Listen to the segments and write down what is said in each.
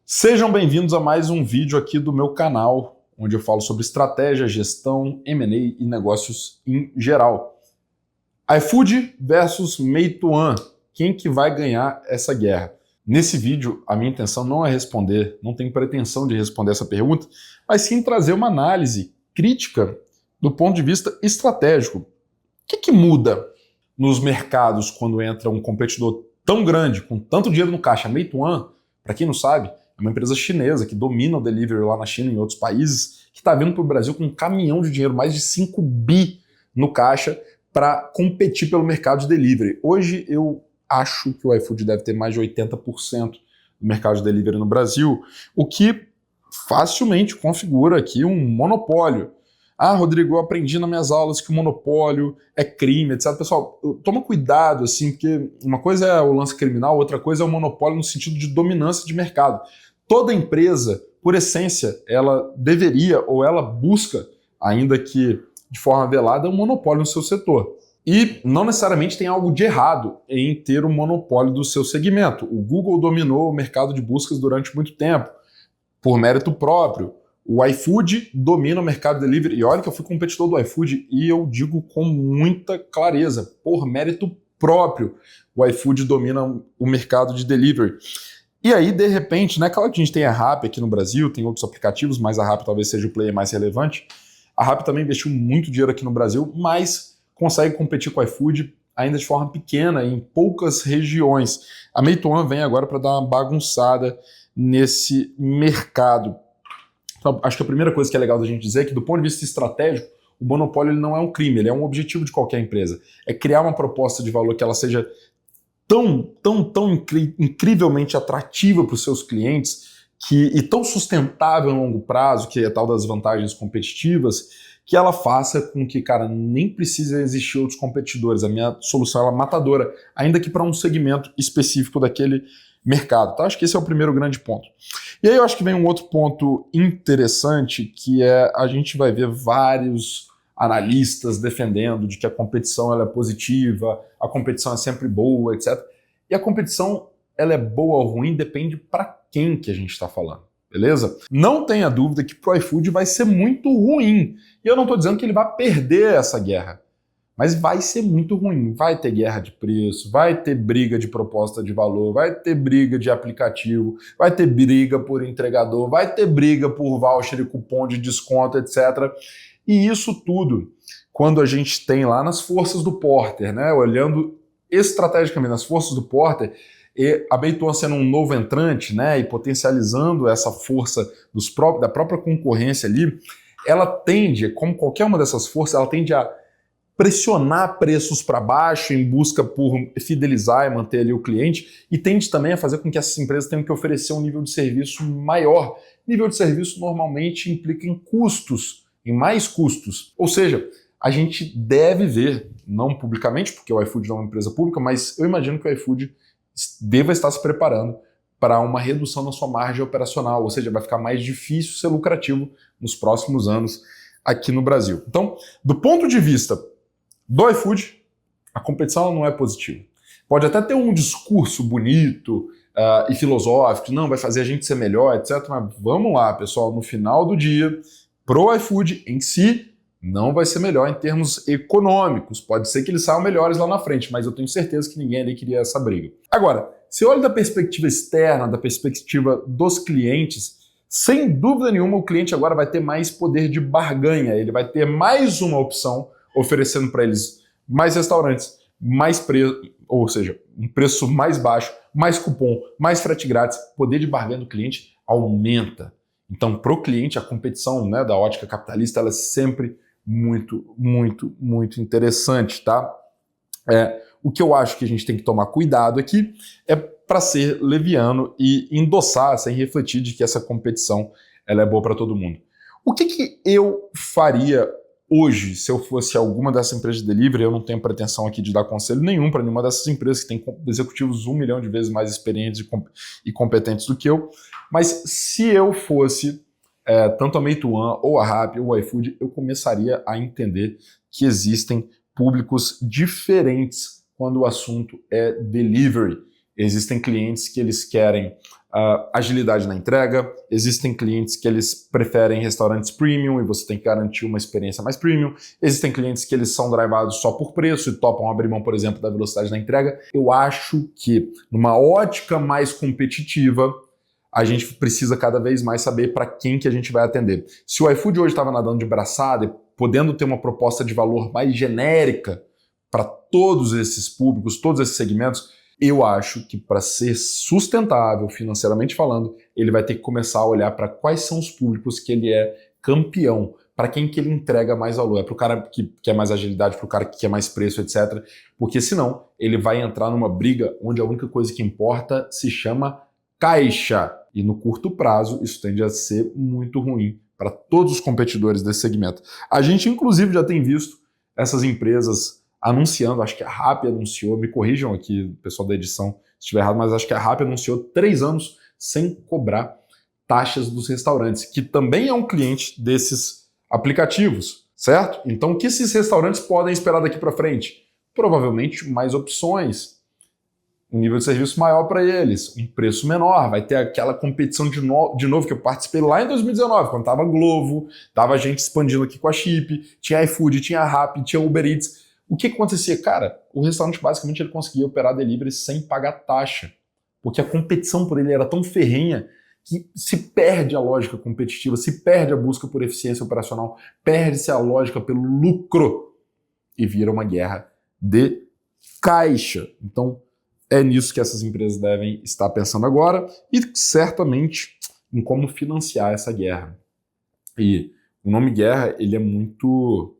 Sejam bem-vindos a mais um vídeo aqui do meu canal, onde eu falo sobre estratégia, gestão, M&A e negócios em geral. iFood versus Meituan. Quem que vai ganhar essa guerra? Nesse vídeo, a minha intenção não é responder, não tenho pretensão de responder essa pergunta, mas sim trazer uma análise crítica do ponto de vista estratégico. O que muda nos mercados quando entra um competidor tão grande, com tanto dinheiro no caixa? Meituan, para quem não sabe, é uma empresa chinesa que domina o delivery lá na China e em outros países, que está vindo para o Brasil com um caminhão de dinheiro, mais de 5 bi no caixa, para competir pelo mercado de delivery. Hoje eu acho que o iFood deve ter mais de 80% do mercado de delivery no Brasil, o que facilmente configura aqui um monopólio. Ah, Rodrigo, eu aprendi nas minhas aulas que o monopólio é crime, etc. Pessoal, toma cuidado, assim, porque uma coisa é o lance criminal, outra coisa é o monopólio no sentido de dominância de mercado. Toda empresa, por essência, ela deveria ou ela busca, ainda que de forma velada, um monopólio no seu setor. E não necessariamente tem algo de errado em ter um monopólio do seu segmento. O Google dominou o mercado de buscas durante muito tempo, por mérito próprio. O iFood domina o mercado de delivery. E olha que eu fui competidor do iFood e eu digo com muita clareza, por mérito próprio, o iFood domina o mercado de delivery. E aí, de repente, né, claro que a gente tem a Rappi aqui no Brasil, tem outros aplicativos, mas a Rappi talvez seja o player mais relevante. A Rappi também investiu muito dinheiro aqui no Brasil, mas consegue competir com o iFood ainda de forma pequena, em poucas regiões. A Meituan vem agora para dar uma bagunçada nesse mercado. Então, acho que a primeira coisa que é legal da gente dizer é que, do ponto de vista estratégico, o monopólio ele não é um crime, ele é um objetivo de qualquer empresa. É criar uma proposta de valor que ela seja tão incrivelmente atrativa para os seus clientes e tão sustentável a longo prazo, que é a tal das vantagens competitivas, que ela faça com que, cara, nem precise existir outros competidores. A minha solução ela é matadora, ainda que para um segmento específico daquele mercado. Tá? Acho que esse é o primeiro grande ponto. E aí eu acho que vem um outro ponto interessante, que é a gente vai ver vários analistas defendendo de que a competição ela é positiva, a competição é sempre boa, etc. E a competição ela é boa ou ruim depende para quem que a gente está falando, beleza? Não tenha dúvida que pro iFood vai ser muito ruim. E eu não estou dizendo que ele vai perder essa guerra, mas vai ser muito ruim. Vai ter guerra de preço, vai ter briga de proposta de valor, vai ter briga de aplicativo, vai ter briga por entregador, vai ter briga por voucher e cupom de desconto, etc. E isso tudo, quando a gente tem lá nas forças do Porter, né, olhando estrategicamente nas forças do Porter, e a Meituan sendo um novo entrante, né, e potencializando essa força da própria concorrência ali, ela tende, como qualquer uma dessas forças, ela tende a pressionar preços para baixo em busca por fidelizar e manter ali o cliente, e tende também a fazer com que essas empresas tenham que oferecer um nível de serviço maior. Nível de serviço normalmente implica em custos, em mais custos. Ou seja, a gente deve ver, não publicamente, porque o iFood não é uma empresa pública, mas eu imagino que o iFood deva estar se preparando para uma redução na sua margem operacional, ou seja, vai ficar mais difícil ser lucrativo nos próximos anos aqui no Brasil. Então, do ponto de vista do iFood, a competição não é positiva. Pode até ter um discurso bonito e filosófico, não, vai fazer a gente ser melhor, etc. Mas vamos lá, pessoal, no final do dia, pro iFood em si, não vai ser melhor em termos econômicos. Pode ser que eles saiam melhores lá na frente, mas eu tenho certeza que ninguém ali queria essa briga. Agora, se olha da perspectiva externa, da perspectiva dos clientes, sem dúvida nenhuma o cliente agora vai ter mais poder de barganha, ele vai ter mais uma opção oferecendo para eles mais restaurantes, mais preço, ou seja, um preço mais baixo, mais cupom, mais frete grátis. O poder de barganha do cliente aumenta. Então, para o cliente, a competição, né, da ótica capitalista ela é sempre muito interessante, tá? O que eu acho que a gente tem que tomar cuidado aqui é para ser leviano e endossar, sem refletir de que essa competição ela é boa para todo mundo. O que eu faria hoje, se eu fosse alguma dessas empresas de delivery? Eu não tenho pretensão aqui de dar conselho nenhum para nenhuma dessas empresas que tem executivos 1 milhão de vezes mais experientes e competentes do que eu, mas se eu fosse tanto a Meituan ou a Rappi ou o iFood, eu começaria a entender que existem públicos diferentes quando o assunto é delivery. Existem clientes que eles querem agilidade na entrega. Existem clientes que eles preferem restaurantes premium e você tem que garantir uma experiência mais premium. Existem clientes que eles são drivados só por preço e topam abrir mão, por exemplo, da velocidade da entrega. Eu acho que, numa ótica mais competitiva, a gente precisa cada vez mais saber para quem que a gente vai atender. Se o iFood hoje estava nadando de braçada e podendo ter uma proposta de valor mais genérica para todos esses públicos, todos esses segmentos, eu acho que para ser sustentável, financeiramente falando, ele vai ter que começar a olhar para quais são os públicos que ele é campeão, para quem que ele entrega mais valor. É para o cara que quer mais agilidade, para o cara que quer mais preço, etc. Porque senão ele vai entrar numa briga onde a única coisa que importa se chama caixa. E no curto prazo isso tende a ser muito ruim para todos os competidores desse segmento. A gente inclusive já tem visto essas empresas anunciando, acho que a Rappi anunciou, me corrijam aqui, pessoal da edição, se estiver errado, mas acho que a Rappi anunciou 3 anos sem cobrar taxas dos restaurantes, que também é um cliente desses aplicativos, certo? Então, o que esses restaurantes podem esperar daqui para frente? Provavelmente mais opções, um nível de serviço maior para eles, um preço menor, vai ter aquela competição de novo que eu participei lá em 2019, quando tava Glovo, tava gente expandindo aqui com a Chip, tinha iFood, tinha Rappi, tinha Uber Eats. O que acontecia? Cara, o restaurante basicamente ele conseguia operar delivery sem pagar taxa, porque a competição por ele era tão ferrenha que se perde a lógica competitiva, se perde a busca por eficiência operacional, perde-se a lógica pelo lucro e vira uma guerra de caixa. Então, é nisso que essas empresas devem estar pensando agora e certamente em como financiar essa guerra. E o nome guerra, ele é muito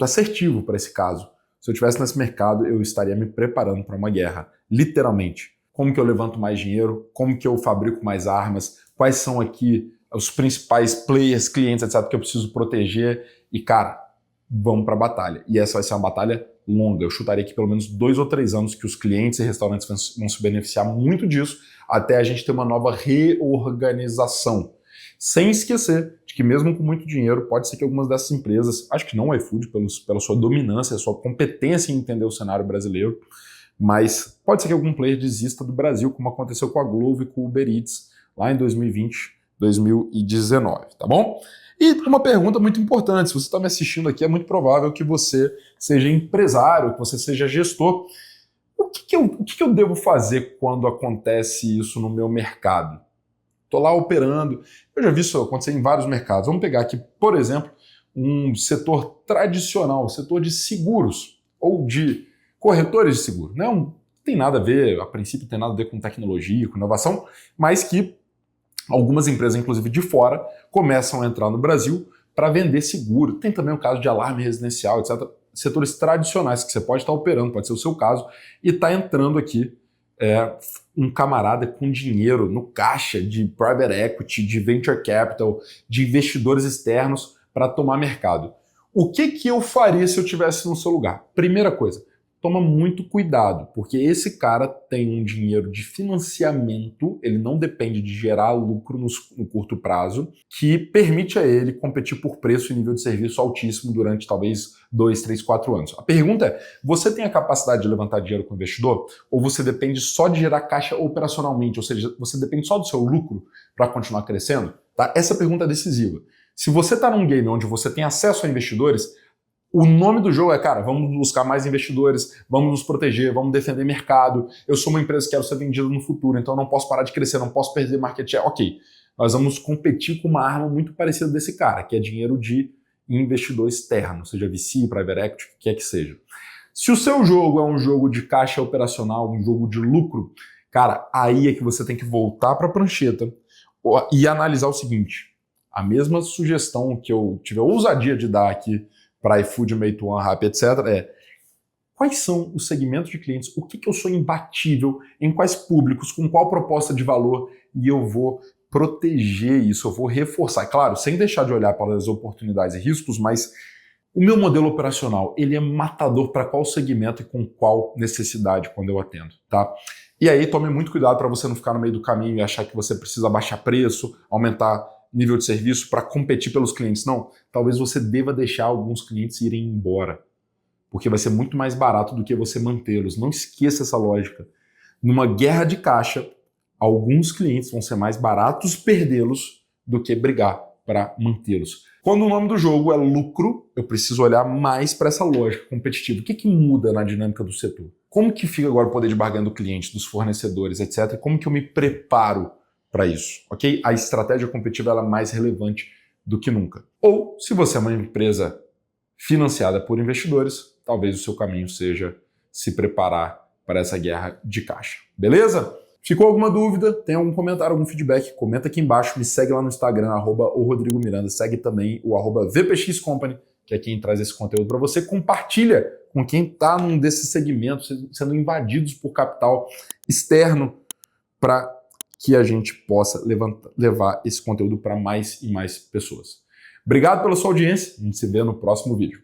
assertivo para esse caso. Se eu estivesse nesse mercado, eu estaria me preparando para uma guerra, literalmente. Como que eu levanto mais dinheiro? Como que eu fabrico mais armas? Quais são aqui os principais players, clientes, etc., que eu preciso proteger? E, cara, vamos para a batalha. E essa vai ser uma batalha longa. Eu chutaria aqui pelo menos 2 ou 3 anos que os clientes e restaurantes vão se beneficiar muito disso até a gente ter uma nova reorganização. Sem esquecer de que mesmo com muito dinheiro, pode ser que algumas dessas empresas, acho que não o iFood, pela sua dominância, sua competência em entender o cenário brasileiro, mas pode ser que algum player desista do Brasil, como aconteceu com a Glovo e com o Uber Eats lá em 2020, 2019, tá bom? E uma pergunta muito importante, se você está me assistindo aqui, é muito provável que você seja empresário, que você seja gestor. O que eu devo fazer quando acontece isso no meu mercado? Estou lá operando, eu já vi isso acontecer em vários mercados. Vamos pegar aqui, por exemplo, um setor tradicional, o setor de seguros ou de corretores de seguro. Não tem nada a ver, a princípio tem nada a ver com tecnologia, com inovação, mas que algumas empresas, inclusive de fora, começam a entrar no Brasil para vender seguro. Tem também o caso de alarme residencial, etc. Setores tradicionais que você pode estar operando, pode ser o seu caso, e está entrando aqui um camarada com dinheiro no caixa de private equity, de venture capital, de investidores externos para tomar mercado. O que eu faria se eu estivesse no seu lugar? Primeira coisa, toma muito cuidado, porque esse cara tem um dinheiro de financiamento, ele não depende de gerar lucro no curto prazo, que permite a ele competir por preço e nível de serviço altíssimo durante talvez 2, 3, 4 anos. A pergunta é, você tem a capacidade de levantar dinheiro com o investidor? Ou você depende só de gerar caixa operacionalmente, ou seja, você depende só do seu lucro para continuar crescendo? Tá? Essa pergunta é decisiva. Se você está num game onde você tem acesso a investidores, o nome do jogo é, cara, vamos buscar mais investidores, vamos nos proteger, vamos defender mercado. Eu sou uma empresa que quero ser vendida no futuro, então eu não posso parar de crescer, não posso perder market share. Ok, nós vamos competir com uma arma muito parecida desse cara, que é dinheiro de investidor externo, seja VC, private equity, o que quer que seja. Se o seu jogo é um jogo de caixa operacional, um jogo de lucro, cara, aí é que você tem que voltar para a prancheta e analisar o seguinte, a mesma sugestão que eu tive a ousadia de dar aqui para iFood, Meituan, Rappi, etc. Quais são os segmentos de clientes, o que eu sou imbatível, em quais públicos, com qual proposta de valor, e eu vou proteger isso, eu vou reforçar. Claro, sem deixar de olhar para as oportunidades e riscos, mas o meu modelo operacional, ele é matador para qual segmento e com qual necessidade quando eu atendo, tá? E aí tome muito cuidado para você não ficar no meio do caminho e achar que você precisa baixar preço, aumentar nível de serviço para competir pelos clientes. Não, talvez você deva deixar alguns clientes irem embora, porque vai ser muito mais barato do que você mantê-los. Não esqueça essa lógica. Numa guerra de caixa, alguns clientes vão ser mais baratos perdê-los do que brigar para mantê-los. Quando o nome do jogo é lucro, eu preciso olhar mais para essa lógica competitiva. O que muda na dinâmica do setor? Como que fica agora o poder de barganha do cliente, dos fornecedores, etc? Como que eu me preparo para isso, ok? A estratégia competitiva ela é mais relevante do que nunca. Ou, se você é uma empresa financiada por investidores, talvez o seu caminho seja se preparar para essa guerra de caixa. Beleza? Ficou alguma dúvida? Tem algum comentário, algum feedback? Comenta aqui embaixo, me segue lá no Instagram, @oRodrigoMiranda, segue também o @VPXCompany, que é quem traz esse conteúdo para você. Compartilha com quem está num desses segmentos, sendo invadidos por capital externo, para que a gente possa levar esse conteúdo para mais e mais pessoas. Obrigado pela sua audiência, a gente se vê no próximo vídeo.